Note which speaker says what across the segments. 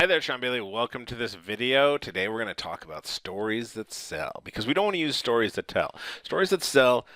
Speaker 1: Hi there, Shawn Bayley. Welcome to this video. Today we're going to talk about stories that sell because we don't want to use stories that tell. Stories that sell,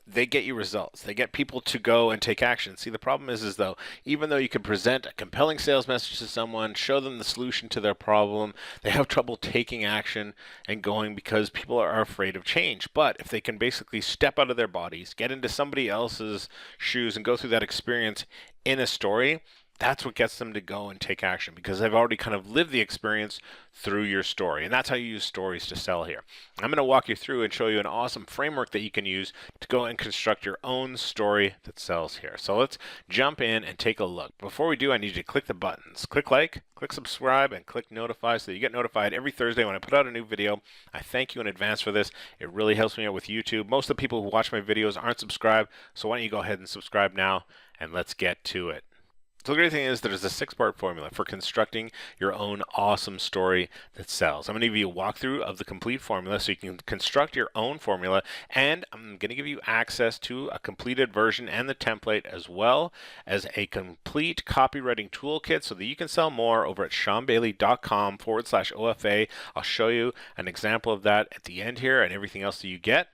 Speaker 1: they get you results. They get people to go and take action. See, the problem is though, even though you can present a compelling sales message to someone, show them the solution to their problem, they have trouble taking action and going because people are afraid of change. But if they can basically step out of their bodies, get into somebody else's shoes and go through that experience in a story, that's what gets them to go and take action because they've already kind of lived the experience through your story. And that's how you use stories to sell here. I'm going to walk you through and show you an awesome framework that you can use to go and construct your own story that sells here. So let's jump in and take a look. Before we do, I need you to click the buttons. Click like, click subscribe, and click notify so that you get notified every Thursday when I put out a new video. I thank you in advance for this. It really helps me out with YouTube. Most of the people who watch my videos aren't subscribed, so why don't you go ahead and subscribe now, and let's get to it. So the great thing is there's a 6-part formula for constructing your own awesome story that sells. I'm going to give you a walkthrough of the complete formula so you can construct your own formula, and I'm going to give you access to a completed version and the template as well as a complete copywriting toolkit so that you can sell more over at shawnbayley.com/OFA. I'll show you an example of that at the end here and everything else that you get.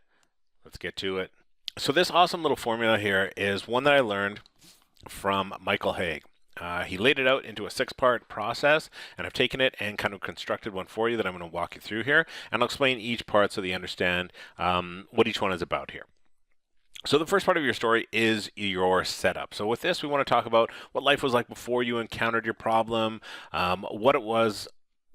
Speaker 1: Let's get to it. So this awesome little formula here is one that I learned from Michael Haig. He laid it out into a 6-part process, and I've taken it and kind of constructed one for you that I'm going to walk you through here, and I'll explain each part so that you understand what each one is about here. So the first part of your story is your setup. So with this, we want to talk about what life was like before you encountered your problem, what it was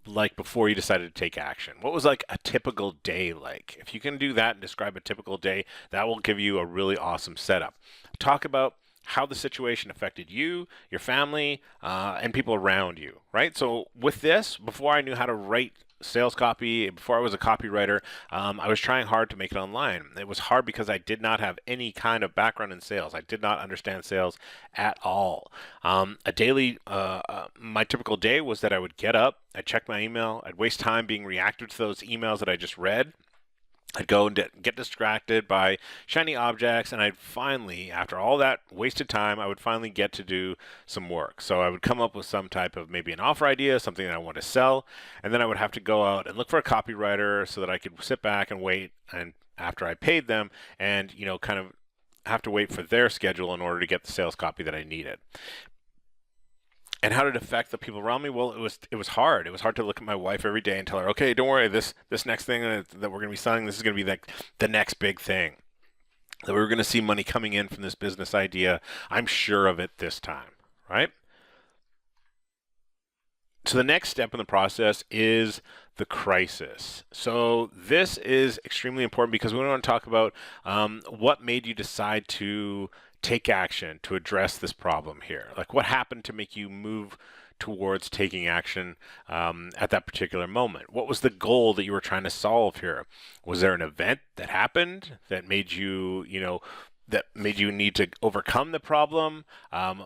Speaker 1: like before you decided to take action. What was like a typical day like? If you can do that and describe a typical day, that will give you a really awesome setup. Talk about how the situation affected you, your family, and people around you, right? So with this, before I knew how to write sales copy, before I was a copywriter, I was trying hard to make it online. It was hard because I did not have any kind of background in sales. I did not understand sales at all. My typical day was that I would get up, I'd check my email, I'd waste time being reactive to those emails that I just read. I'd go and get distracted by shiny objects, and I'd finally, after all that wasted time, I would finally get to do some work. So I would come up with some type of maybe an offer idea, something that I want to sell, and then I would have to go out and look for a copywriter so that I could sit back and wait, and after I paid them, and kind of have to wait for their schedule in order to get the sales copy that I needed. And how did it affect the people around me? Well, it was hard. It was hard to look at my wife every day and tell her, okay, don't worry, this next thing that we're going to be selling, this is going to be like the next big thing. That we're going to see money coming in from this business idea. I'm sure of it this time, right? So the next step in the process is the crisis. So this is extremely important because we want to talk about what made you decide to take action to address this problem here. Like what happened to make you move towards taking action at that particular moment? What was the goal that you were trying to solve here? Was there an event that happened that made you, that made you need to overcome the problem?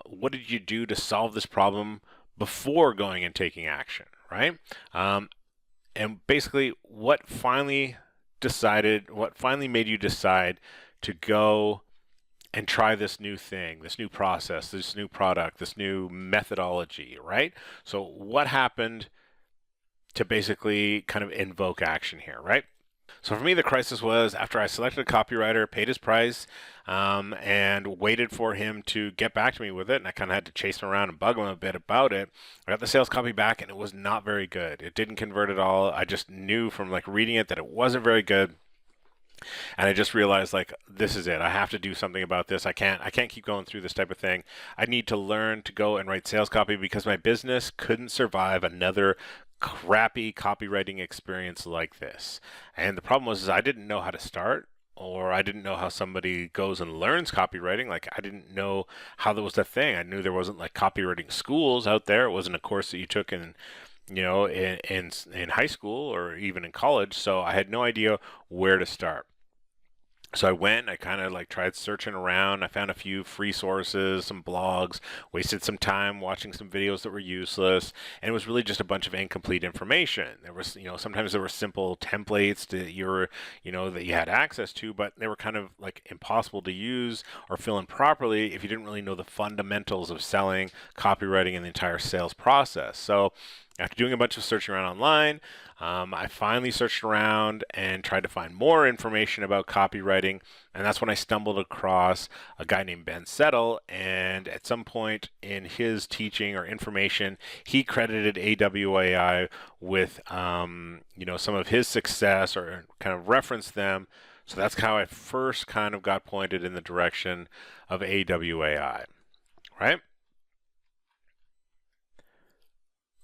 Speaker 1: What did you do to solve this problem before going and taking action, right? And basically what finally made you decide to go and try this new thing, this new process, this new product, this new methodology, right? So what happened to basically kind of invoke action here, right? So for me, the crisis was after I selected a copywriter, paid his price, and waited for him to get back to me with it, and I kind of had to chase him around and bug him a bit about it. I got the sales copy back, and it was not very good. It didn't convert at all. I just knew from like reading it that it wasn't very good. And I just realized, like, this is it. I have to do something about this. I can't keep going through this type of thing. I need to learn to go and write sales copy because my business couldn't survive another crappy copywriting experience like this. And the problem was I didn't know how to start, or I didn't know how somebody goes and learns copywriting. Like, I didn't know how there was a thing. I knew there wasn't like copywriting schools out there. It wasn't a course that you took in high school or even in college. So I had no idea where to start. So I went, I kind of like tried searching around. I found a few free sources, some blogs, wasted some time watching some videos that were useless. And it was really just a bunch of incomplete information. There was, sometimes there were simple templates that that you had access to, but they were kind of like impossible to use or fill in properly if you didn't really know the fundamentals of selling, copywriting, and the entire sales process. So After doing a bunch of searching around online, I finally searched around and tried to find more information about copywriting. And that's when I stumbled across a guy named Ben Settle. And at some point in his teaching or information, he credited AWAI with, some of his success, or kind of referenced them. So that's how I first kind of got pointed in the direction of AWAI, right?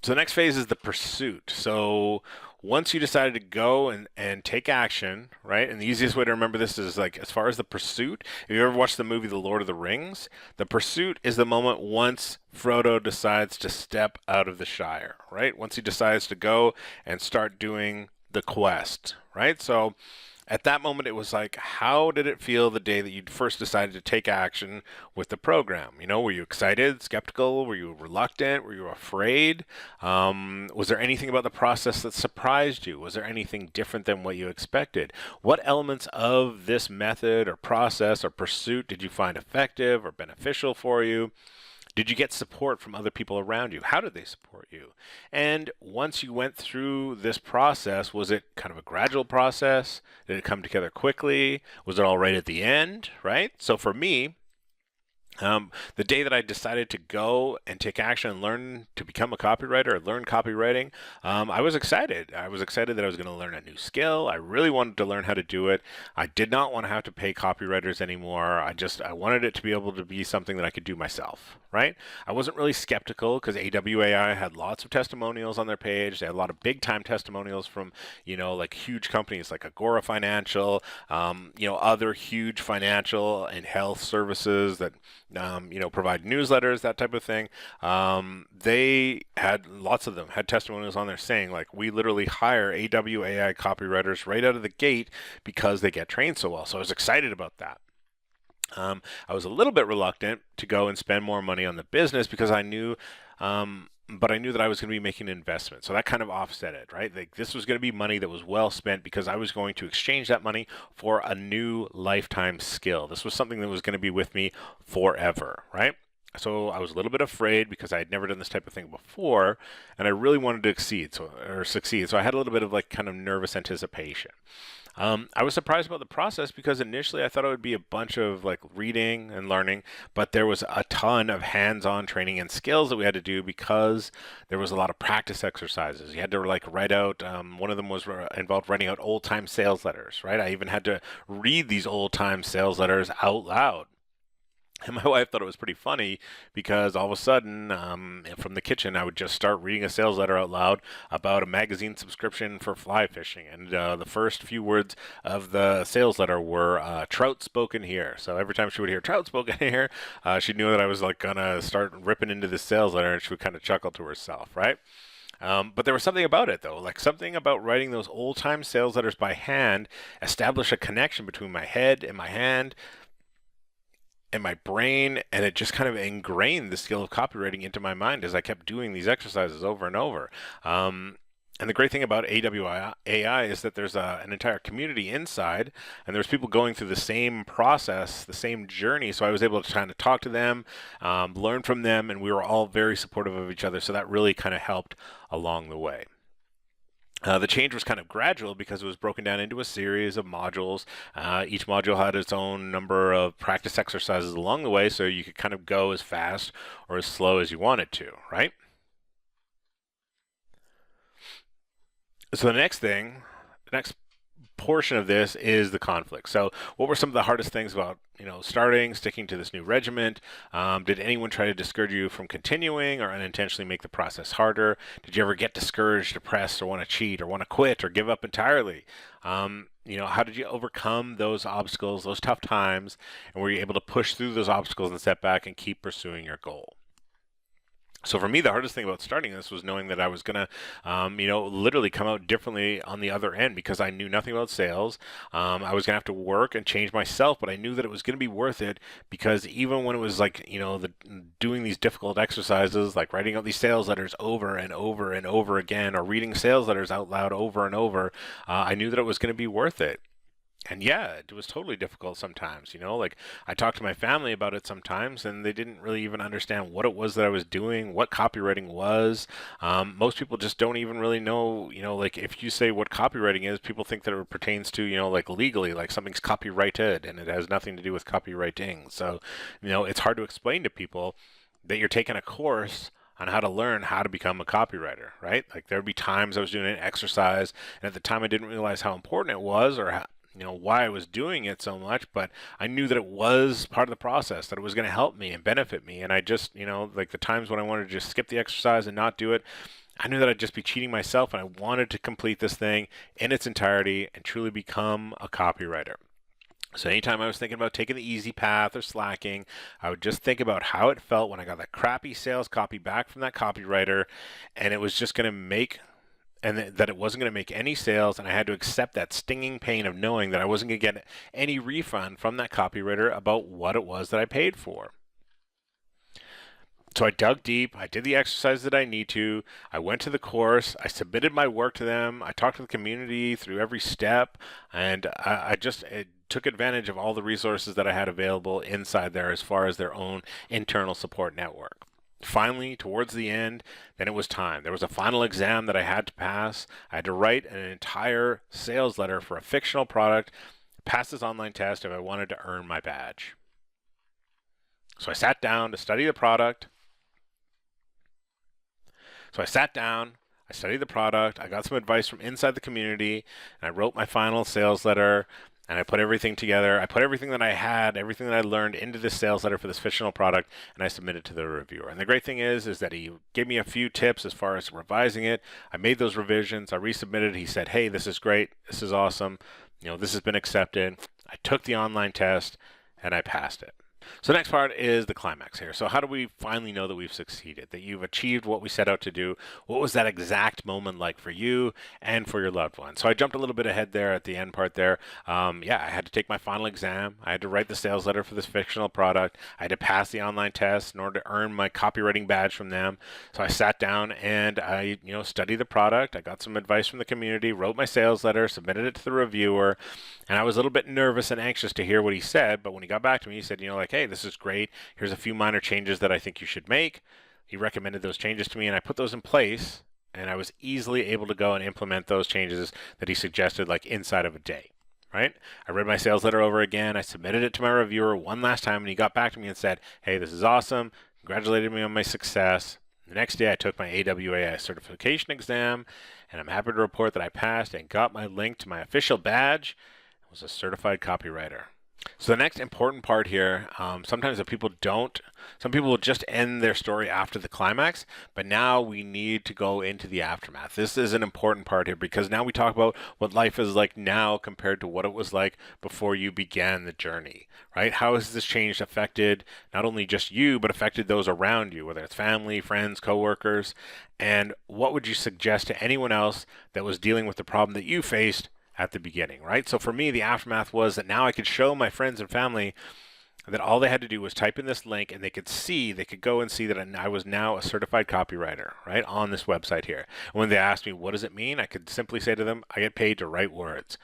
Speaker 1: So the next phase is the pursuit. So once you decided to go and take action, right? And the easiest way to remember this is like, as far as the pursuit, if you ever watched the movie The Lord of the Rings, the pursuit is the moment once Frodo decides to step out of the Shire, right? Once he decides to go and start doing the quest, right? So at that moment, it was like, how did it feel the day that you first decided to take action with the program? Were you excited, skeptical? Were you reluctant? Were you afraid? Was there anything about the process that surprised you? Was there anything different than what you expected? What elements of this method or process or pursuit did you find effective or beneficial for you? Did you get support from other people around you? How did they support you? And once you went through this process, was it kind of a gradual process? Did it come together quickly? Was it all right at the end, right? So for me, the day that I decided to go and take action and learn to become a copywriter or learn copywriting, I was excited. I was excited that I was going to learn a new skill. I really wanted to learn how to do it. I did not want to have to pay copywriters anymore. I wanted it to be able to be something that I could do myself, right? I wasn't really skeptical because AWAI had lots of testimonials on their page. They had a lot of big time testimonials from, like huge companies like Agora Financial, other huge financial and health services that provide newsletters, that type of thing. They had lots of them had testimonials on there saying, like, we literally hire AWAI copywriters right out of the gate because they get trained so well. So I was excited about that. I was a little bit reluctant to go and spend more money on the business because I knew but I knew that I was going to be making an investment. So that kind of offset it, right? Like, this was going to be money that was well spent because I was going to exchange that money for a new lifetime skill. This was something that was going to be with me forever, right? So I was a little bit afraid because I had never done this type of thing before, and I really wanted to succeed. So I had a little bit of like kind of nervous anticipation. I was surprised about the process because initially I thought it would be a bunch of like reading and learning, but there was a ton of hands-on training and skills that we had to do because there was a lot of practice exercises. You had to like write out, one of them was involved writing out old-time sales letters, right? I even had to read these old-time sales letters out loud. And my wife thought it was pretty funny because all of a sudden, from the kitchen, I would just start reading a sales letter out loud about a magazine subscription for fly fishing. And the first few words of the sales letter were trout spoken here. So every time she would hear trout spoken here, she knew that I was like going to start ripping into the sales letter, and she would kind of chuckle to herself, right? But there was something about it, though, like something about writing those old-time sales letters by hand established a connection between my head and my hand and my brain, and it just kind of ingrained the skill of copywriting into my mind as I kept doing these exercises over and over. And the great thing about AI is that there's an entire community inside, and there's people going through the same process, the same journey. So I was able to kind of talk to them, learn from them, and we were all very supportive of each other. So that really kind of helped along the way. The change was kind of gradual because it was broken down into a series of modules. Each module had its own number of practice exercises along the way, so you could kind of go as fast or as slow as you wanted to, right? So the next portion of this is the conflict. So what were some of the hardest things about, sticking to this new regiment? Did anyone try to discourage you from continuing or unintentionally make the process harder? Did you ever get discouraged, depressed, or want to cheat, or want to quit, or give up entirely? How did you overcome those obstacles, those tough times, and were you able to push through those obstacles and setback and keep pursuing your goal? So for me, the hardest thing about starting this was knowing that I was going to, literally come out differently on the other end because I knew nothing about sales. I was going to have to work and change myself, but I knew that it was going to be worth it because even when it was like, doing these difficult exercises, like writing out these sales letters over and over and over again, or reading sales letters out loud over and over, I knew that it was going to be worth it. And yeah, it was totally difficult sometimes, like I talked to my family about it sometimes and they didn't really even understand what it was that I was doing, what copywriting was. Most people just don't even really know, like if you say what copywriting is, people think that it pertains to, like legally, like something's copyrighted and it has nothing to do with copywriting. So, it's hard to explain to people that you're taking a course on how to learn how to become a copywriter, right? Like there'd be times I was doing an exercise, and at the time I didn't realize how important it was or how, why I was doing it so much, but I knew that it was part of the process, that it was going to help me and benefit me. And I just, like the times when I wanted to just skip the exercise and not do it, I knew that I'd just be cheating myself, and I wanted to complete this thing in its entirety and truly become a copywriter. So anytime I was thinking about taking the easy path or slacking, I would just think about how it felt when I got that crappy sales copy back from that copywriter, and it was just going to make, and that it wasn't going to make any sales, and I had to accept that stinging pain of knowing that I wasn't going to get any refund from that copywriter about what it was that I paid for. So I dug deep, I did the exercise that I need to, I went to the course, I submitted my work to them, I talked to the community through every step, and I just took advantage of all the resources that I had available inside there as far as their own internal support network. Finally, towards the end, then it was time. There was a final exam that I had to pass. I had to write an entire sales letter for a fictional product, pass this online test if I wanted to earn my badge. So I sat down to study the product. So I sat down, I studied the product, I got some advice from inside the community, and I wrote my final sales letter, and I put everything together. I put everything that I had, everything that I learned into this sales letter for this fictional product, and I submitted to the reviewer. And the great thing is that he gave me a few tips as far as revising it. I made those revisions, I resubmitted. He said, hey, this is great, this is awesome, this has been accepted. I took the online test, and I passed it. So the next part is the climax here. So how do we finally know that we've succeeded, that you've achieved what we set out to do? What was that exact moment like for you and for your loved one? So I jumped a little bit ahead there at the end part there. I had to take my final exam. I had to write the sales letter for this fictional product. I had to pass the online test in order to earn my copywriting badge from them. So I sat down and I, studied the product. I got some advice from the community, wrote my sales letter, submitted it to the reviewer, and I was a little bit nervous and anxious to hear what he said. But when he got back to me, he said, hey, this is great. Here's a few minor changes that I think you should make. He recommended those changes to me, and I put those in place, and I was easily able to go and implement those changes that he suggested, like inside of a day, right? I read my sales letter over again. I submitted it to my reviewer one last time, and he got back to me and said, hey, this is awesome. Congratulated me on my success. The next day, I took my AWAI certification exam, and I'm happy to report that I passed and got my link to my official badge. I was a certified copywriter. So the next important part here, sometimes some people will just end their story after the climax, but now we need to go into the aftermath. This is an important part here because now we talk about what life is like now compared to what it was like before you began the journey, right? How has this change affected not only just you, but affected those around you, whether it's family, friends, coworkers, and what would you suggest to anyone else that was dealing with the problem that you faced at the beginning, right? So for me, the aftermath was that now I could show my friends and family that all they had to do was type in this link and they could go and see that I was now a certified copywriter, right, on this website here. And when they asked me, what does it mean? I could simply say to them, I get paid to write words.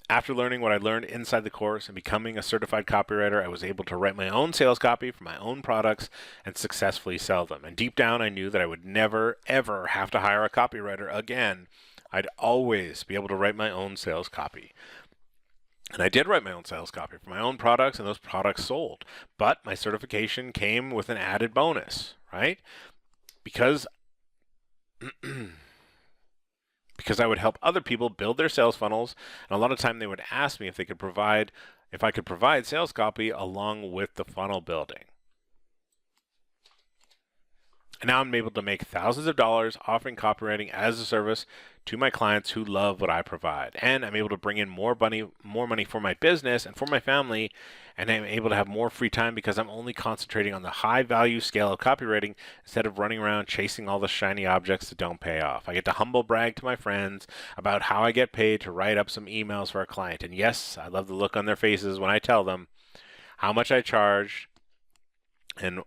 Speaker 1: After learning what I learned inside the course and becoming a certified copywriter, I was able to write my own sales copy for my own products and successfully sell them. And deep down, I knew that I would never, ever have to hire a copywriter again. I'd always be able to write my own sales copy. And I did write my own sales copy for my own products, and those products sold. But my certification came with an added bonus, right? Because I would help other people build their sales funnels, and a lot of time they would ask me if I could provide sales copy along with the funnel building. And now I'm able to make thousands of dollars offering copywriting as a service to my clients who love what I provide. And I'm able to bring in more money for my business and for my family. And I'm able to have more free time because I'm only concentrating on the high value scale of copywriting instead of running around chasing all the shiny objects that don't pay off. I get to humble brag to my friends about how I get paid to write up some emails for a client. And yes, I love the look on their faces when I tell them how much I charge. And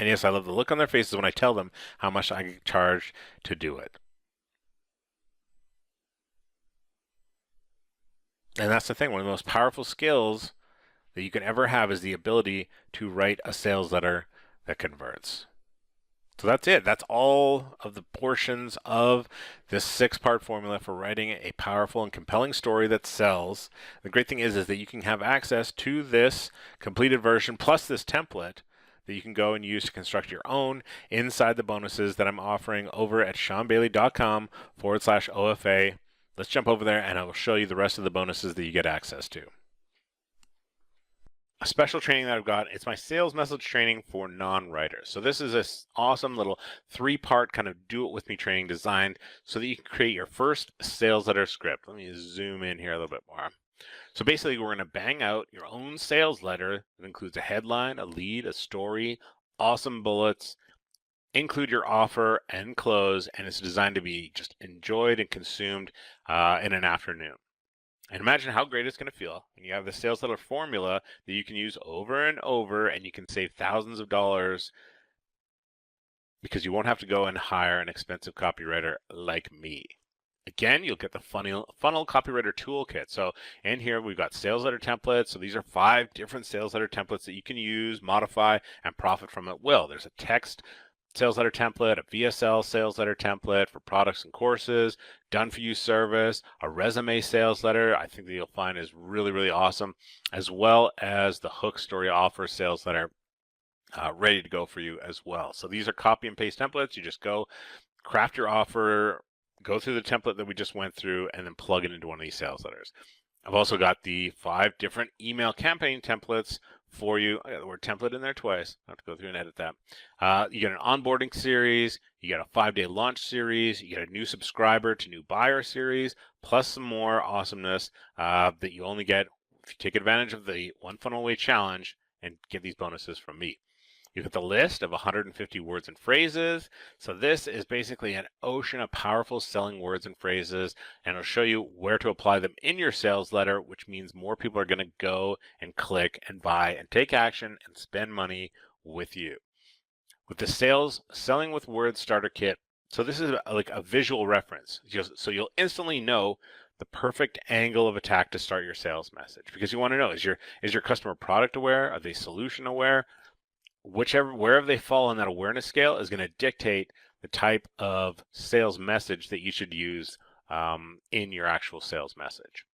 Speaker 1: yes, I love the look on their faces when I tell them how much I charge to do it. And that's the thing. One of the most powerful skills that you can ever have is the ability to write a sales letter that converts. So that's it. That's all of the portions of this 6-part formula for writing a powerful and compelling story that sells. The great thing is that you can have access to this completed version plus this template that you can go and use to construct your own inside the bonuses that I'm offering over at ShawnBayley.com/OFA. Let's jump over there and I will show you the rest of the bonuses that you get access to. A special training that I've got, it's my sales message training for non-writers. So this is this awesome little 3-part kind of do it with me training designed so that you can create your first sales letter script. Let me zoom in here a little bit more. So basically we're going to bang out your own sales letter that includes a headline, a lead, a story, awesome bullets, include your offer and close, and it's designed to be just enjoyed and consumed in an afternoon. And imagine how great it's going to feel when you have the sales letter formula that you can use over and over, and you can save thousands of dollars because you won't have to go and hire an expensive copywriter like me. Again, you'll get the funnel copywriter toolkit. So in here, we've got sales letter templates. So these are 5 different sales letter templates that you can use, modify, and profit from at will. There's a text sales letter template, a VSL sales letter template for products and courses, done for you service, a resume sales letter I think that you'll find is really, really awesome, as well as the hook story offer sales letter ready to go for you as well. So these are copy and paste templates. You just go craft your offer, go through the template that we just went through, and then plug it into one of these sales letters. I've also got the 5 different email campaign templates for you. I got the word template in there twice. I have to go through and edit that. You get an onboarding series. You get a 5-day launch series. You get a new subscriber to new buyer series, plus some more awesomeness that you only get if you take advantage of the One Funnel Away Challenge and get these bonuses from me. You get the list of 150 words and phrases. So this is basically an ocean of powerful selling words and phrases, and it'll show you where to apply them in your sales letter, which means more people are going to go and click and buy and take action and spend money with you. With the selling with words starter kit, so this is like a visual reference. So you'll instantly know the perfect angle of attack to start your sales message, because you want to know, is your customer product aware? Are they solution aware? Wherever they fall on that awareness scale is going to dictate the type of sales message that you should use in your actual sales message.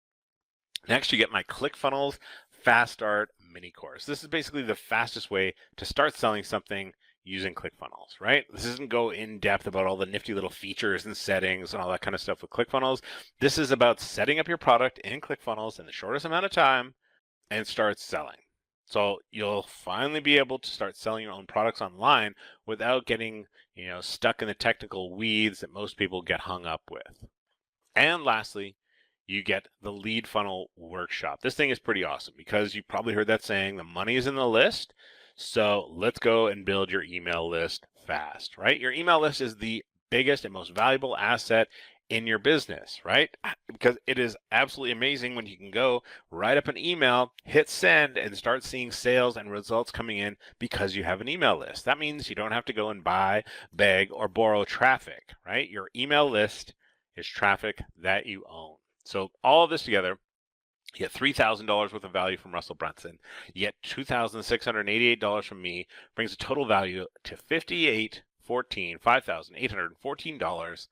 Speaker 1: Next, you get my ClickFunnels Fast Start mini course. This is basically the fastest way to start selling something using ClickFunnels, right? This doesn't go in depth about all the nifty little features and settings and all that kind of stuff with ClickFunnels. This is about setting up your product in ClickFunnels in the shortest amount of time and start selling. So you'll finally be able to start selling your own products online without getting, stuck in the technical weeds that most people get hung up with. And lastly, you get the lead funnel workshop. This thing is pretty awesome because you probably heard that saying, the money is in the list. So let's go and build your email list fast, right? Your email list is the biggest and most valuable asset in your business, right? Because it is absolutely amazing when you can go write up an email, hit send, and start seeing sales and results coming in because you have an email list. That means you don't have to go and buy, beg, or borrow traffic, right? Your email list is traffic that you own. So all of this together, you get $3,000 worth of value from Russell Brunson. You get $2,688 from me, brings the total value to $5,814,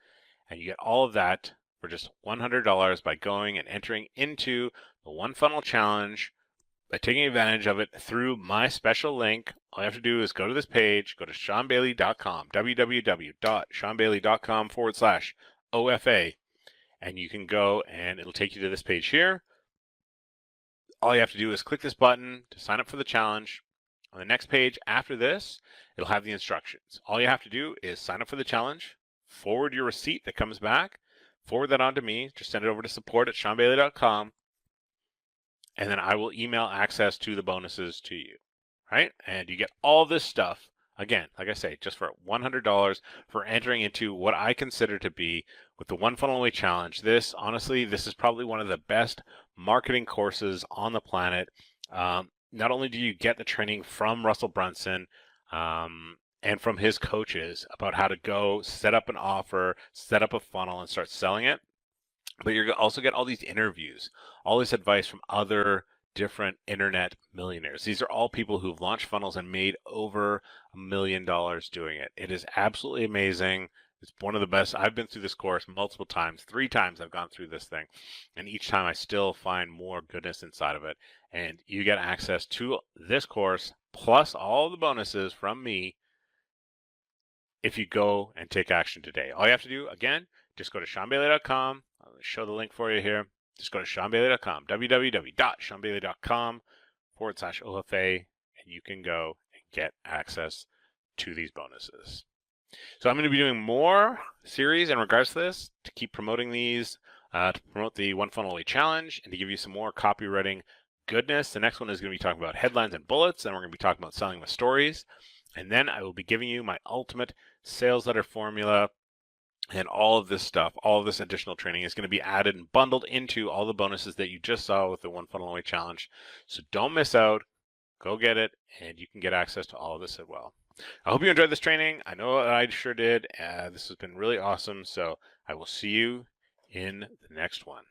Speaker 1: and you get all of that for just $100 by going and entering into the One Funnel Challenge by taking advantage of it through my special link. All you have to do is go to this page, go to ShawnBayley.com, www.ShawnBayley.com/OFA, and you can go and it'll take you to this page here. All you have to do is click this button to sign up for the challenge. On the next page after this, it'll have the instructions. All you have to do is sign up for the challenge, forward your receipt that comes back, forward that on to me, just send it over to support@ShawnBayley.com, and then I will email access to the bonuses to you, right? And you get all this stuff, again, like I say, just for $100 for entering into what I consider to be with the One Funnel Away Challenge. Honestly, this is probably one of the best marketing courses on the planet. Not only do you get the training from Russell Brunson, and from his coaches about how to go set up an offer, set up a funnel, and start selling it, But you're also get all these interviews, all this advice from other different internet millionaires. These are all people who've launched funnels and made over $1 million doing it. It is absolutely amazing. It's one of the best. I've been through this course multiple times. 3 times I've gone through this thing, and each time I still find more goodness inside of it. And you get access to this course plus all the bonuses from me if you go and take action today. All you have to do, again, just go to ShawnBayley.com. I'll show the link for you here. Just go to ShawnBayley.com, www.ShawnBayley.com/OFA, and you can go and get access to these bonuses. So I'm going to be doing more series in regards to this to keep promoting these, to promote the One Funnel Away Challenge, and to give you some more copywriting goodness. The next one is going to be talking about headlines and bullets, and we're going to be talking about selling with stories. And then I will be giving you my ultimate sales letter formula, and all of this stuff, all of this additional training is going to be added and bundled into all the bonuses that you just saw with the One Funnel Away Challenge. So don't miss out. Go get it, and you can get access to all of this as well. I hope you enjoyed this training. I know I sure did. This has been really awesome. So I will see you in the next one.